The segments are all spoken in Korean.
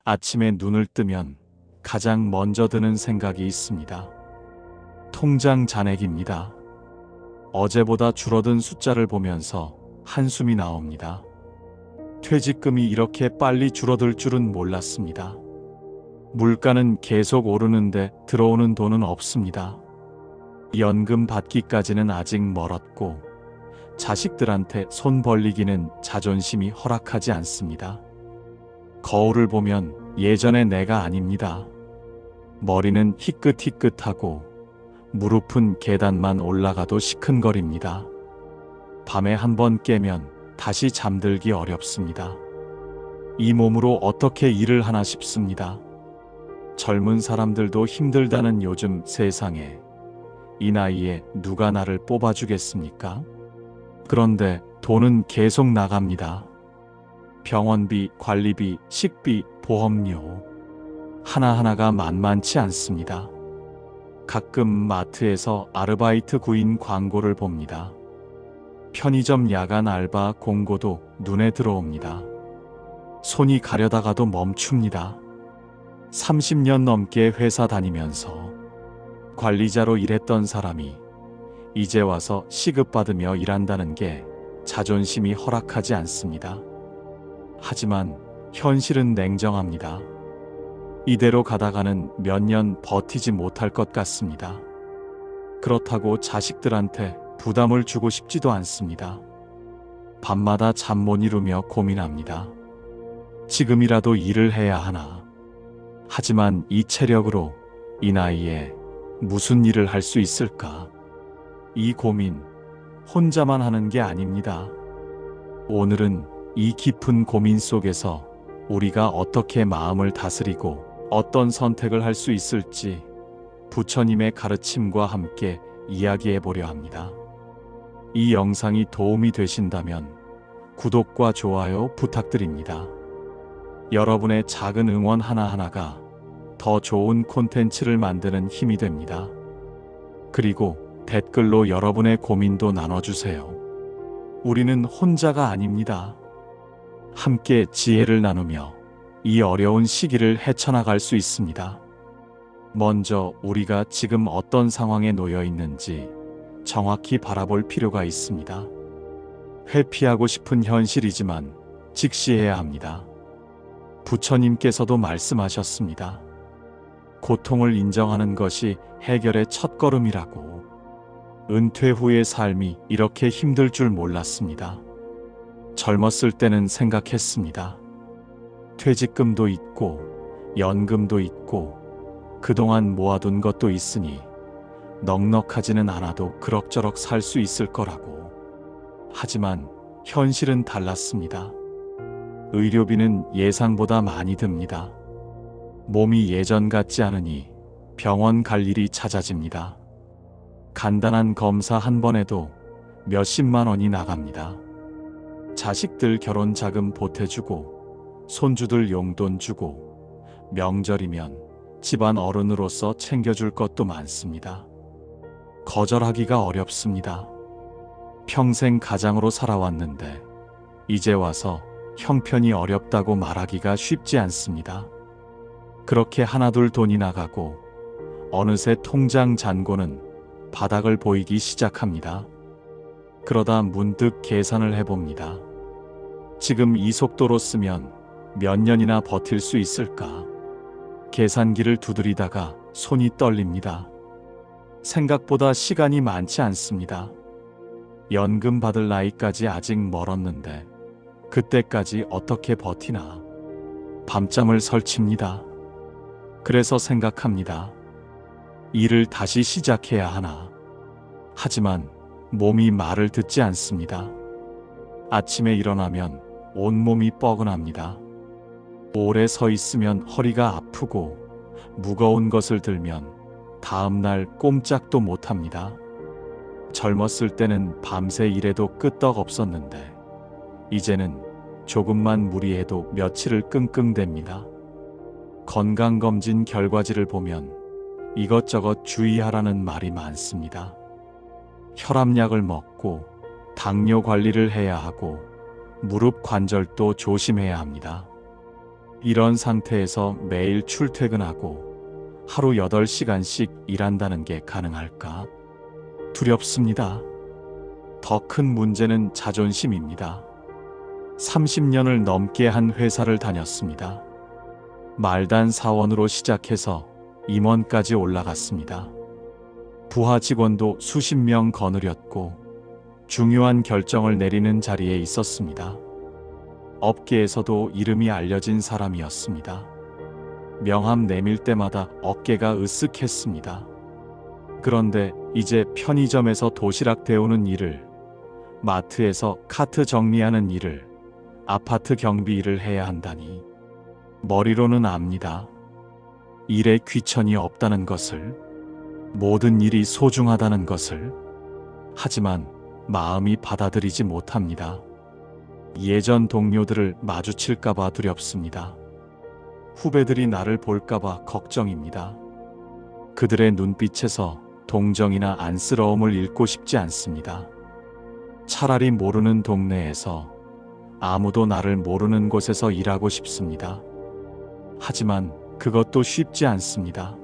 아침에 눈을 뜨면 가장 먼저 드는 생각이 있습니다. 통장 잔액입니다. 어제보다 줄어든 숫자를 보면서 한숨이 나옵니다. 퇴직금이 이렇게 빨리 줄어들 줄은 몰랐습니다. 물가는 계속 오르는데 들어오는 돈은 없습니다. 연금 받기까지는 아직 멀었고 자식들한테 손 벌리기는 자존심이 허락하지 않습니다. 거울을 보면 예전의 내가 아닙니다. 머리는 희끗희끗하고 무릎은 계단만 올라가도 시큰거립니다. 밤에 한번 깨면 다시 잠들기 어렵습니다. 이 몸으로 어떻게 일을 하나 싶습니다. 젊은 사람들도 힘들다는 요즘 세상에 이 나이에 누가 나를 뽑아주겠습니까? 그런데 돈은 계속 나갑니다. 병원비, 관리비, 식비, 보험료 하나하나가 만만치 않습니다. 가끔 마트에서 아르바이트 구인 광고를 봅니다. 편의점 야간 알바 공고도 눈에 들어옵니다. 손이 가려다가도 멈춥니다. 30년 넘게 회사 다니면서 관리자로 일했던 사람이 이제 와서 시급받으며 일한다는 게 자존심이 허락하지 않습니다. 하지만 현실은 냉정합니다. 이대로 가다가는 몇 년 버티지 못할 것 같습니다. 그렇다고 자식들한테 부담을 주고 싶지도 않습니다. 밤마다 잠 못 이루며 고민합니다. 지금이라도 일을 해야 하나. 하지만 이 체력으로 이 나이에 무슨 일을 할 수 있을까? 이 고민 혼자만 하는 게 아닙니다. 오늘은 이 깊은 고민 속에서 우리가 어떻게 마음을 다스리고 어떤 선택을 할 수 있을지 부처님의 가르침과 함께 이야기해 보려 합니다. 이 영상이 도움이 되신다면 구독과 좋아요 부탁드립니다. 여러분의 작은 응원 하나하나가 더 좋은 콘텐츠를 만드는 힘이 됩니다. 그리고 댓글로 여러분의 고민도 나눠주세요. 우리는 혼자가 아닙니다. 함께 지혜를 나누며 이 어려운 시기를 헤쳐나갈 수 있습니다. 먼저 우리가 지금 어떤 상황에 놓여 있는지 정확히 바라볼 필요가 있습니다. 회피하고 싶은 현실이지만 직시해야 합니다. 부처님께서도 말씀하셨습니다. 고통을 인정하는 것이 해결의 첫걸음이라고. 은퇴 후의 삶이 이렇게 힘들 줄 몰랐습니다. 젊었을 때는 생각했습니다. 퇴직금도 있고 연금도 있고 그동안 모아둔 것도 있으니 넉넉하지는 않아도 그럭저럭 살 수 있을 거라고. 하지만 현실은 달랐습니다. 의료비는 예상보다 많이 듭니다. 몸이 예전 같지 않으니 병원 갈 일이 잦아집니다. 간단한 검사 한 번에도 몇십만 원이 나갑니다. 자식들 결혼 자금 보태주고 손주들 용돈 주고 명절이면 집안 어른으로서 챙겨줄 것도 많습니다. 거절하기가 어렵습니다. 평생 가장으로 살아왔는데 이제 와서 형편이 어렵다고 말하기가 쉽지 않습니다. 그렇게 하나둘 돈이 나가고 어느새 통장 잔고는 바닥을 보이기 시작합니다. 그러다 문득 계산을 해봅니다. 지금 이 속도로 쓰면 몇 년이나 버틸 수 있을까? 계산기를 두드리다가 손이 떨립니다. 생각보다 시간이 많지 않습니다. 연금 받을 나이까지 아직 멀었는데 그때까지 어떻게 버티나? 밤잠을 설칩니다. 그래서 생각합니다. 일을 다시 시작해야 하나? 하지만 몸이 말을 듣지 않습니다. 아침에 일어나면 온몸이 뻐근합니다. 오래 서 있으면 허리가 아프고 무거운 것을 들면 다음날 꼼짝도 못합니다. 젊었을 때는 밤새 일해도 끄떡 없었는데 이제는 조금만 무리해도 며칠을 끙끙댑니다. 건강검진 결과지를 보면 이것저것 주의하라는 말이 많습니다. 혈압약을 먹고 당뇨 관리를 해야 하고 무릎 관절도 조심해야 합니다. 이런 상태에서 매일 출퇴근하고 하루 8시간씩 일한다는 게 가능할까? 두렵습니다. 더 큰 문제는 자존심입니다. 30년을 넘게 한 회사를 다녔습니다. 말단 사원으로 시작해서 임원까지 올라갔습니다. 부하 직원도 수십 명 거느렸고 중요한 결정을 내리는 자리에 있었습니다. 업계에서도 이름이 알려진 사람이었습니다. 명함 내밀 때마다 어깨가 으쓱했습니다. 그런데 이제 편의점에서 도시락 데우는 일을, 마트에서 카트 정리하는 일을, 아파트 경비 일을 해야 한다니 머리로는 압니다. 일에 귀천이 없다는 것을, 모든 일이 소중하다는 것을. 하지만 마음이 받아들이지 못합니다. 예전 동료들을 마주칠까봐 두렵습니다. 후배들이 나를 볼까봐 걱정입니다. 그들의 눈빛에서 동정이나 안쓰러움을 읽고 싶지 않습니다. 차라리 모르는 동네에서, 아무도 나를 모르는 곳에서 일하고 싶습니다. 하지만 그것도 쉽지 않습니다.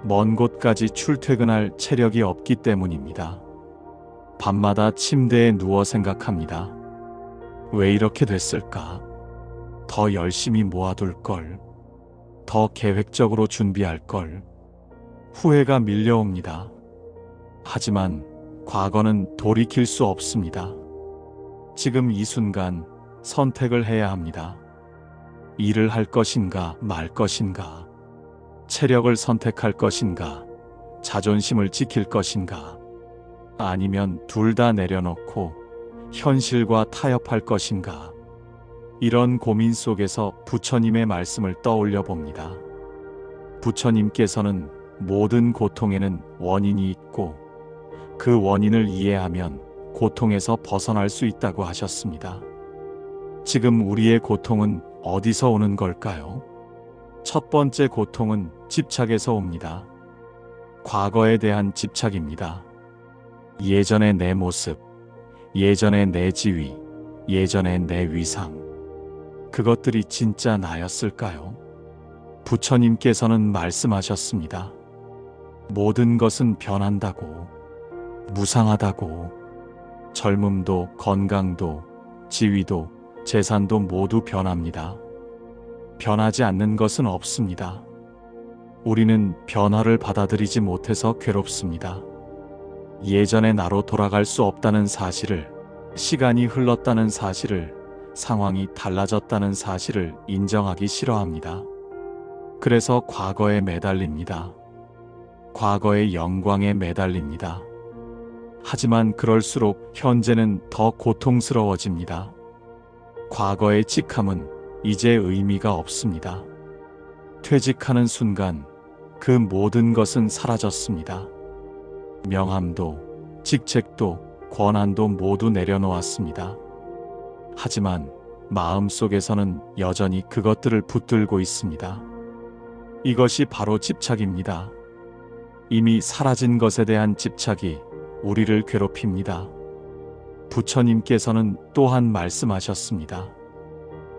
먼 곳까지 출퇴근할 체력이 없기 때문입니다. 밤마다 침대에 누워 생각합니다. 왜 이렇게 됐을까? 더 열심히 모아둘 걸. 더 계획적으로 준비할 걸. 후회가 밀려옵니다. 하지만 과거는 돌이킬 수 없습니다. 지금 이 순간 선택을 해야 합니다. 일을 할 것인가 말 것인가, 체력을 선택할 것인가, 자존심을 지킬 것인가, 아니면 둘 다 내려놓고 현실과 타협할 것인가. 이런 고민 속에서 부처님의 말씀을 떠올려 봅니다. 부처님께서는 모든 고통에는 원인이 있고 그 원인을 이해하면 고통에서 벗어날 수 있다고 하셨습니다. 지금 우리의 고통은 어디서 오는 걸까요? 첫 번째 고통은 집착에서 옵니다. 과거에 대한 집착입니다. 예전의 내 모습, 예전의 내 지위, 예전의 내 위상. 그것들이 진짜 나였을까요? 부처님께서는 말씀하셨습니다. 모든 것은 변한다고, 무상하다고. 젊음도, 건강도, 지위도, 재산도 모두 변합니다. 변하지 않는 것은 없습니다. 우리는 변화를 받아들이지 못해서 괴롭습니다. 예전의 나로 돌아갈 수 없다는 사실을, 시간이 흘렀다는 사실을, 상황이 달라졌다는 사실을 인정하기 싫어합니다. 그래서 과거에 매달립니다. 과거의 영광에 매달립니다. 하지만 그럴수록 현재는 더 고통스러워집니다. 과거의 직함은 이제 의미가 없습니다. 퇴직하는 순간 그 모든 것은 사라졌습니다. 명함도, 직책도, 권한도 모두 내려놓았습니다. 하지만 마음속에서는 여전히 그것들을 붙들고 있습니다. 이것이 바로 집착입니다. 이미 사라진 것에 대한 집착이 우리를 괴롭힙니다. 부처님께서는 또한 말씀하셨습니다.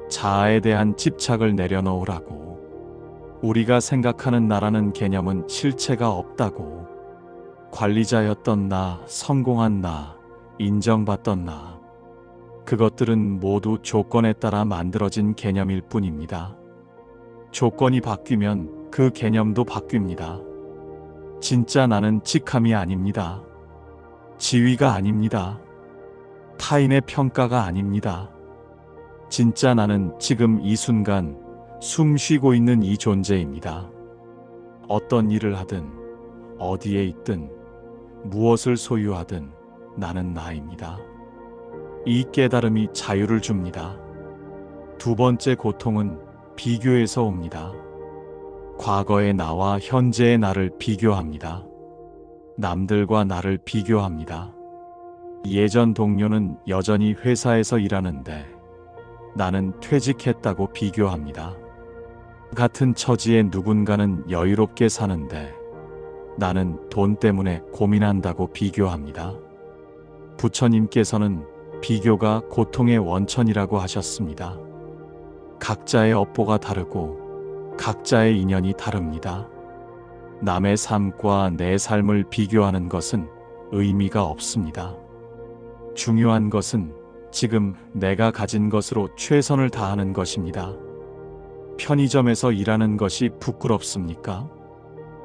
자아에 대한 집착을 내려놓으라고. 우리가 생각하는 나라는 개념은 실체가 없다고. 관리자였던 나, 성공한 나, 인정받던 나. 그것들은 모두 조건에 따라 만들어진 개념일 뿐입니다. 조건이 바뀌면 그 개념도 바뀝니다. 진짜 나는 직함이 아닙니다. 지위가 아닙니다. 타인의 평가가 아닙니다. 진짜 나는 지금 이 순간 숨 쉬고 있는 이 존재입니다. 어떤 일을 하든, 어디에 있든, 무엇을 소유하든 나는 나입니다. 이 깨달음이 자유를 줍니다. 두 번째 고통은 비교에서 옵니다. 과거의 나와 현재의 나를 비교합니다. 남들과 나를 비교합니다. 예전 동료는 여전히 회사에서 일하는데 나는 퇴직했다고 비교합니다. 같은 처지의 누군가는 여유롭게 사는데 나는 돈 때문에 고민한다고 비교합니다. 부처님께서는 비교가 고통의 원천이라고 하셨습니다. 각자의 업보가 다르고 각자의 인연이 다릅니다. 남의 삶과 내 삶을 비교하는 것은 의미가 없습니다. 중요한 것은 지금 내가 가진 것으로 최선을 다하는 것입니다. 편의점에서 일하는 것이 부끄럽습니까?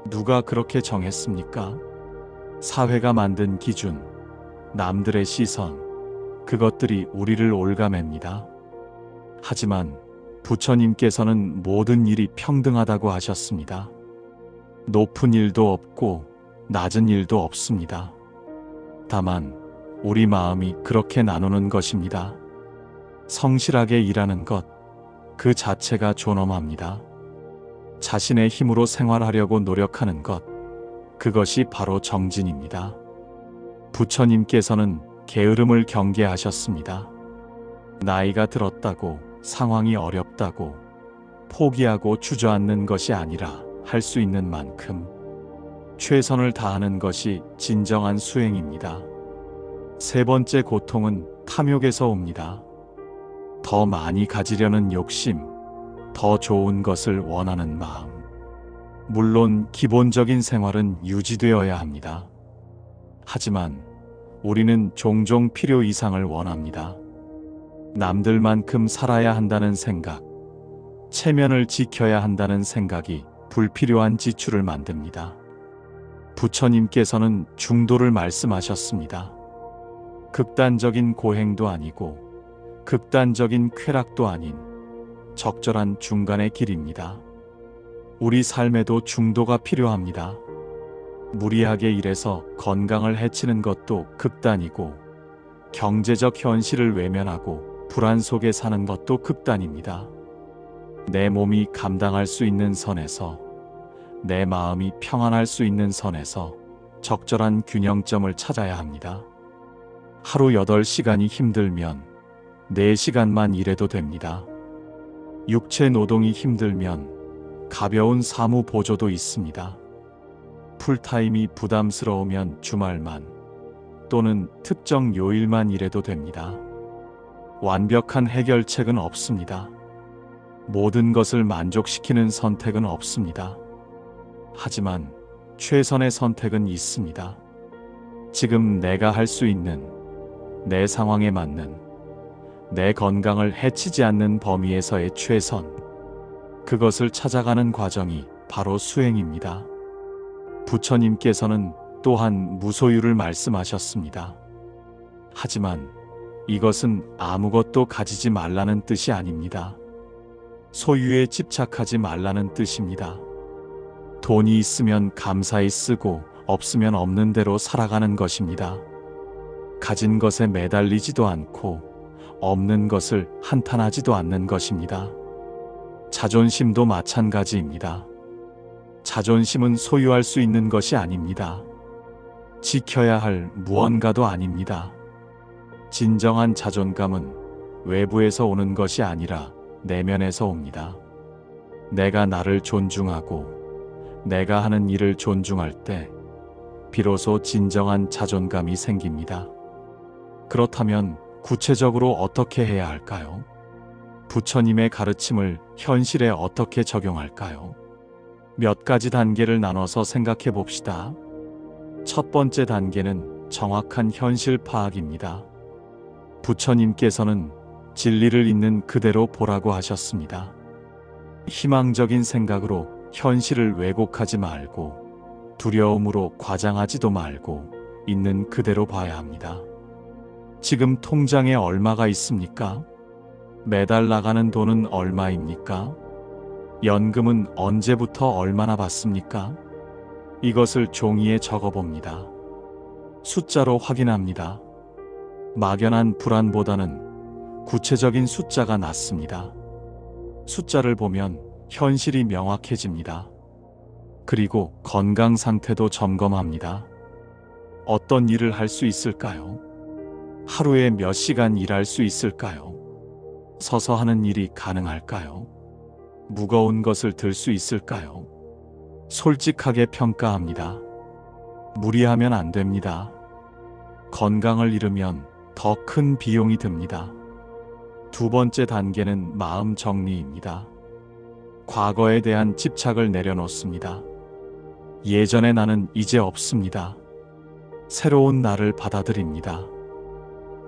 누가 그렇게 정했습니까? 사회가 만든 기준, 남들의 시선, 그것들이 우리를 올가맵니다. 하지만 부처님께서는 모든 일이 평등하다고 하셨습니다. 높은 일도 없고 낮은 일도 없습니다. 다만 우리 마음이 그렇게 나누는 것입니다. 성실하게 일하는 것, 그 자체가 존엄합니다. 자신의 힘으로 생활하려고 노력하는 것, 그것이 바로 정진입니다. 부처님께서는 게으름을 경계하셨습니다. 나이가 들었다고, 상황이 어렵다고 포기하고 주저앉는 것이 아니라 할 수 있는 만큼 최선을 다하는 것이 진정한 수행입니다. 세 번째 고통은 탐욕에서 옵니다. 더 많이 가지려는 욕심, 더 좋은 것을 원하는 마음. 물론 기본적인 생활은 유지되어야 합니다. 하지만 우리는 종종 필요 이상을 원합니다. 남들만큼 살아야 한다는 생각, 체면을 지켜야 한다는 생각이 불필요한 지출을 만듭니다. 부처님께서는 중도를 말씀하셨습니다. 극단적인 고행도 아니고 극단적인 쾌락도 아닌 적절한 중간의 길입니다. 우리 삶에도 중도가 필요합니다. 무리하게 일해서 건강을 해치는 것도 극단이고 경제적 현실을 외면하고 불안 속에 사는 것도 극단입니다. 내 몸이 감당할 수 있는 선에서, 내 마음이 평안할 수 있는 선에서 적절한 균형점을 찾아야 합니다. 하루 8시간이 힘들면 4시간만 일해도 됩니다. 육체 노동이 힘들면 가벼운 사무 보조도 있습니다. 풀타임이 부담스러우면 주말만 또는 특정 요일만 일해도 됩니다. 완벽한 해결책은 없습니다. 모든 것을 만족시키는 선택은 없습니다. 하지만 최선의 선택은 있습니다. 지금 내가 할 수 있는, 내 상황에 맞는, 내 건강을 해치지 않는 범위에서의 최선, 그것을 찾아가는 과정이 바로 수행입니다. 부처님께서는 또한 무소유를 말씀하셨습니다. 하지만 이것은 아무것도 가지지 말라는 뜻이 아닙니다. 소유에 집착하지 말라는 뜻입니다. 돈이 있으면 감사히 쓰고 없으면 없는 대로 살아가는 것입니다. 가진 것에 매달리지도 않고 없는 것을 한탄하지도 않는 것입니다. 자존심도 마찬가지입니다. 자존심은 소유할 수 있는 것이 아닙니다. 지켜야 할 무언가도 아닙니다. 진정한 자존감은 외부에서 오는 것이 아니라 내면에서 옵니다. 내가 나를 존중하고 내가 하는 일을 존중할 때 비로소 진정한 자존감이 생깁니다. 그렇다면 구체적으로 어떻게 해야 할까요? 부처님의 가르침을 현실에 어떻게 적용할까요? 몇 가지 단계를 나눠서 생각해 봅시다. 첫 번째 단계는 정확한 현실 파악입니다. 부처님께서는 진리를 있는 그대로 보라고 하셨습니다. 희망적인 생각으로 현실을 왜곡하지 말고 두려움으로 과장하지도 말고 있는 그대로 봐야 합니다. 지금 통장에 얼마가 있습니까? 매달 나가는 돈은 얼마입니까? 연금은 언제부터 얼마나 받습니까? 이것을 종이에 적어봅니다. 숫자로 확인합니다. 막연한 불안보다는 구체적인 숫자가 낫습니다. 숫자를 보면 현실이 명확해집니다. 그리고 건강 상태도 점검합니다. 어떤 일을 할 수 있을까요? 하루에 몇 시간 일할 수 있을까요? 서서 하는 일이 가능할까요? 무거운 것을 들 수 있을까요? 솔직하게 평가합니다. 무리하면 안 됩니다. 건강을 잃으면 더 큰 비용이 듭니다. 두 번째 단계는 마음 정리입니다. 과거에 대한 집착을 내려놓습니다. 예전의 나는 이제 없습니다. 새로운 나를 받아들입니다.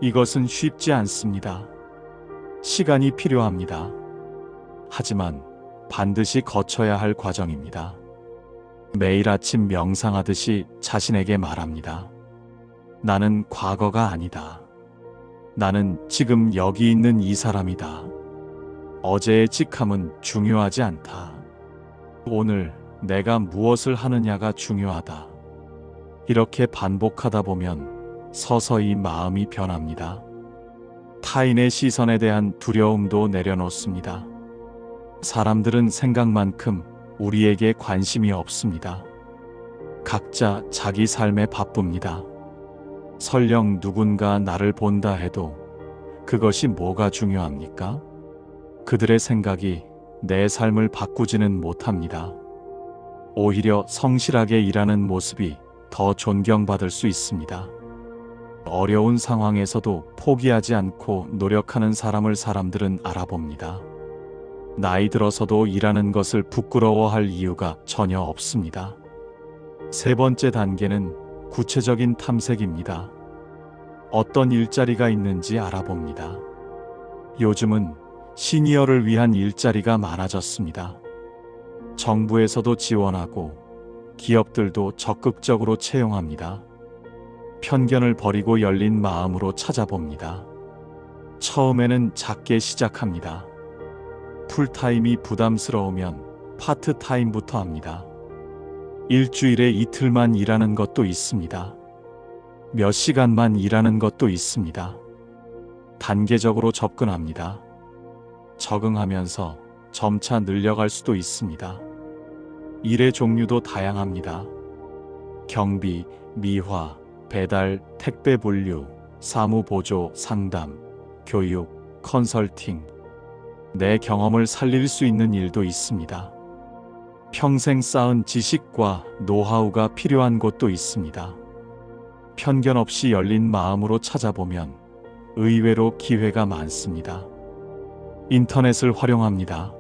이것은 쉽지 않습니다. 시간이 필요합니다. 하지만 반드시 거쳐야 할 과정입니다. 매일 아침 명상하듯이 자신에게 말합니다. 나는 과거가 아니다. 나는 지금 여기 있는 이 사람이다. 어제의 직함은 중요하지 않다. 오늘 내가 무엇을 하느냐가 중요하다. 이렇게 반복하다 보면 서서히 마음이 변합니다. 타인의 시선에 대한 두려움도 내려놓습니다. 사람들은 생각만큼 우리에게 관심이 없습니다. 각자 자기 삶에 바쁩니다. 설령 누군가 나를 본다 해도 그것이 뭐가 중요합니까? 그들의 생각이 내 삶을 바꾸지는 못합니다. 오히려 성실하게 일하는 모습이 더 존경받을 수 있습니다. 어려운 상황에서도 포기하지 않고 노력하는 사람들은 알아봅니다. 나이 들어서도 일하는 것을 부끄러워할 이유가 전혀 없습니다. 세 번째 단계는 구체적인 탐색입니다. 어떤 일자리가 있는지 알아봅니다. 요즘은 시니어를 위한 일자리가 많아졌습니다. 정부에서도 지원하고 기업들도 적극적으로 채용합니다. 편견을 버리고 열린 마음으로 찾아봅니다. 처음에는 작게 시작합니다. 풀타임이 부담스러우면 파트타임부터 합니다. 일주일에 이틀만 일하는 것도 있습니다. 몇 시간만 일하는 것도 있습니다. 단계적으로 접근합니다. 적응하면서 점차 늘려갈 수도 있습니다. 일의 종류도 다양합니다. 경비, 미화, 배달, 택배 분류, 사무보조, 상담, 교육, 컨설팅. 내 경험을 살릴 수 있는 일도 있습니다. 평생 쌓은 지식과 노하우가 필요한 곳도 있습니다. 편견 없이 열린 마음으로 찾아보면 의외로 기회가 많습니다. 인터넷을 활용합니다.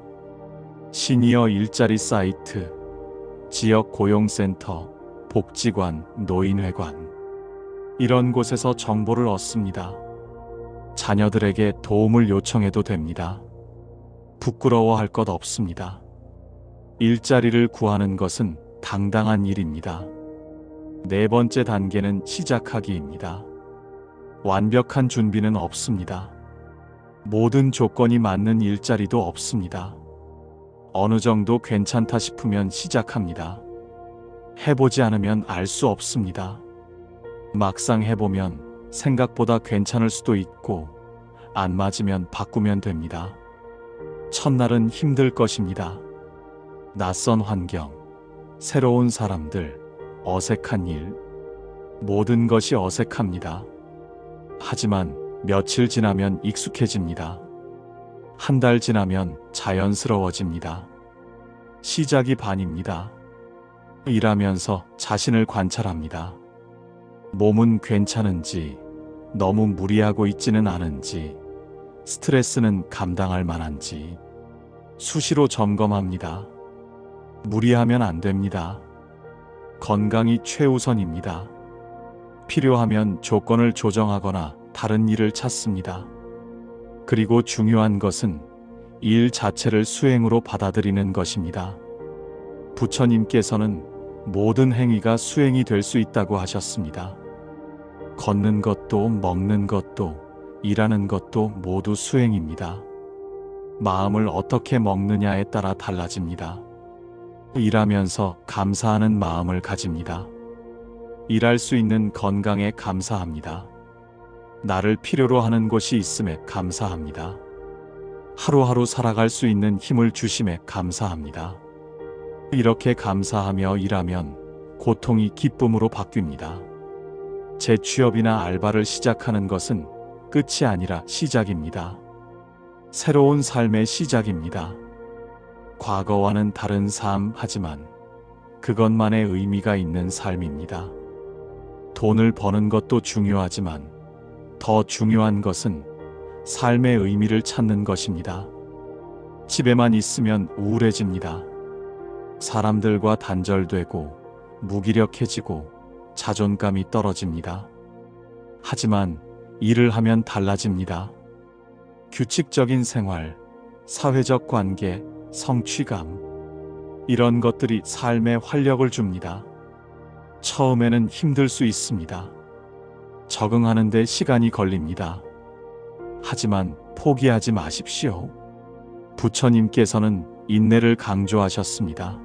시니어 일자리 사이트, 지역 고용센터, 복지관, 노인회관. 이런 곳에서 정보를 얻습니다. 자녀들에게 도움을 요청해도 됩니다. 부끄러워할 것 없습니다. 일자리를 구하는 것은 당당한 일입니다. 네 번째 단계는 시작하기입니다. 완벽한 준비는 없습니다. 모든 조건이 맞는 일자리도 없습니다. 어느 정도 괜찮다 싶으면 시작합니다. 해보지 않으면 알 수 없습니다. 막상 해보면 생각보다 괜찮을 수도 있고 안 맞으면 바꾸면 됩니다. 첫날은 힘들 것입니다. 낯선 환경, 새로운 사람들, 어색한 일, 모든 것이 어색합니다. 하지만 며칠 지나면 익숙해집니다. 한 달 지나면 자연스러워집니다. 시작이 반입니다. 일하면서 자신을 관찰합니다. 몸은 괜찮은지, 너무 무리하고 있지는 않은지, 스트레스는 감당할 만한지 수시로 점검합니다. 무리하면 안 됩니다. 건강이 최우선입니다. 필요하면 조건을 조정하거나 다른 일을 찾습니다. 그리고 중요한 것은 일 자체를 수행으로 받아들이는 것입니다. 부처님께서는 모든 행위가 수행이 될 수 있다고 하셨습니다. 걷는 것도 먹는 것도 일하는 것도 모두 수행입니다. 마음을 어떻게 먹느냐에 따라 달라집니다. 일하면서 감사하는 마음을 가집니다. 일할 수 있는 건강에 감사합니다. 나를 필요로 하는 곳이 있음에 감사합니다. 하루하루 살아갈 수 있는 힘을 주심에 감사합니다. 이렇게 감사하며 일하면 고통이 기쁨으로 바뀝니다. 재취업이나 알바를 시작하는 것은 끝이 아니라 시작입니다. 새로운 삶의 시작입니다. 과거와는 다른 삶 하지만 그것만의 의미가 있는 삶입니다. 돈을 버는 것도 중요하지만 더 중요한 것은 삶의 의미를 찾는 것입니다. 집에만 있으면 우울해집니다. 사람들과 단절되고 무기력해지고 자존감이 떨어집니다. 하지만 일을 하면 달라집니다. 규칙적인 생활, 사회적 관계, 성취감, 이런 것들이 삶에 활력을 줍니다. 처음에는 힘들 수 있습니다. 적응하는 데 시간이 걸립니다. 하지만 포기하지 마십시오. 부처님께서는 인내를 강조하셨습니다.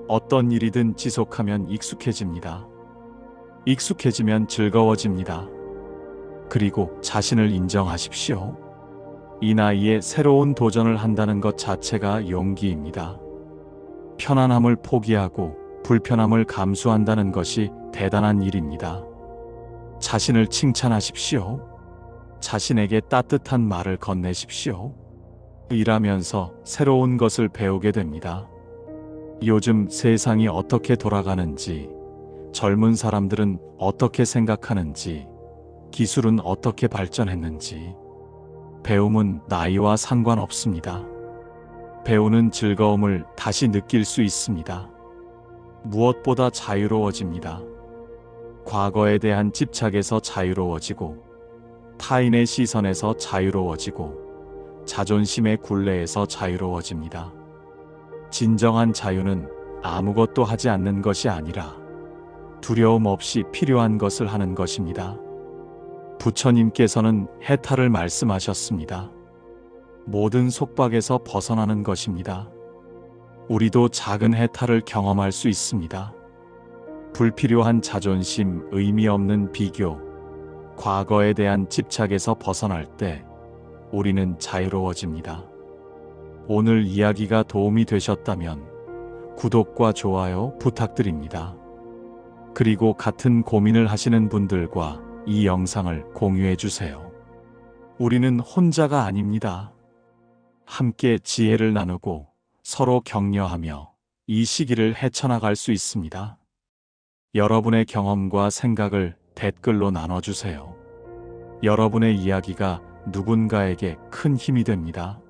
어떤 일이든 지속하면 익숙해집니다. 익숙해지면 즐거워집니다. 그리고 자신을 인정하십시오. 이 나이에 새로운 도전을 한다는 것 자체가 용기입니다. 편안함을 포기하고 불편함을 감수한다는 것이 대단한 일입니다. 자신을 칭찬하십시오. 자신에게 따뜻한 말을 건네십시오. 일하면서 새로운 것을 배우게 됩니다. 요즘 세상이 어떻게 돌아가는지, 젊은 사람들은 어떻게 생각하는지, 기술은 어떻게 발전했는지, 배움은 나이와 상관없습니다. 배우는 즐거움을 다시 느낄 수 있습니다. 무엇보다 자유로워집니다. 과거에 대한 집착에서 자유로워지고, 타인의 시선에서 자유로워지고, 자존심의 굴레에서 자유로워집니다. 진정한 자유는 아무것도 하지 않는 것이 아니라 두려움 없이 필요한 것을 하는 것입니다. 부처님께서는 해탈을 말씀하셨습니다. 모든 속박에서 벗어나는 것입니다. 우리도 작은 해탈을 경험할 수 있습니다. 불필요한 자존심, 의미 없는 비교, 과거에 대한 집착에서 벗어날 때 우리는 자유로워집니다. 오늘 이야기가 도움이 되셨다면 구독과 좋아요 부탁드립니다. 그리고 같은 고민을 하시는 분들과 이 영상을 공유해 주세요. 우리는 혼자가 아닙니다. 함께 지혜를 나누고 서로 격려하며 이 시기를 헤쳐나갈 수 있습니다. 여러분의 경험과 생각을 댓글로 나눠주세요. 여러분의 이야기가 누군가에게 큰 힘이 됩니다.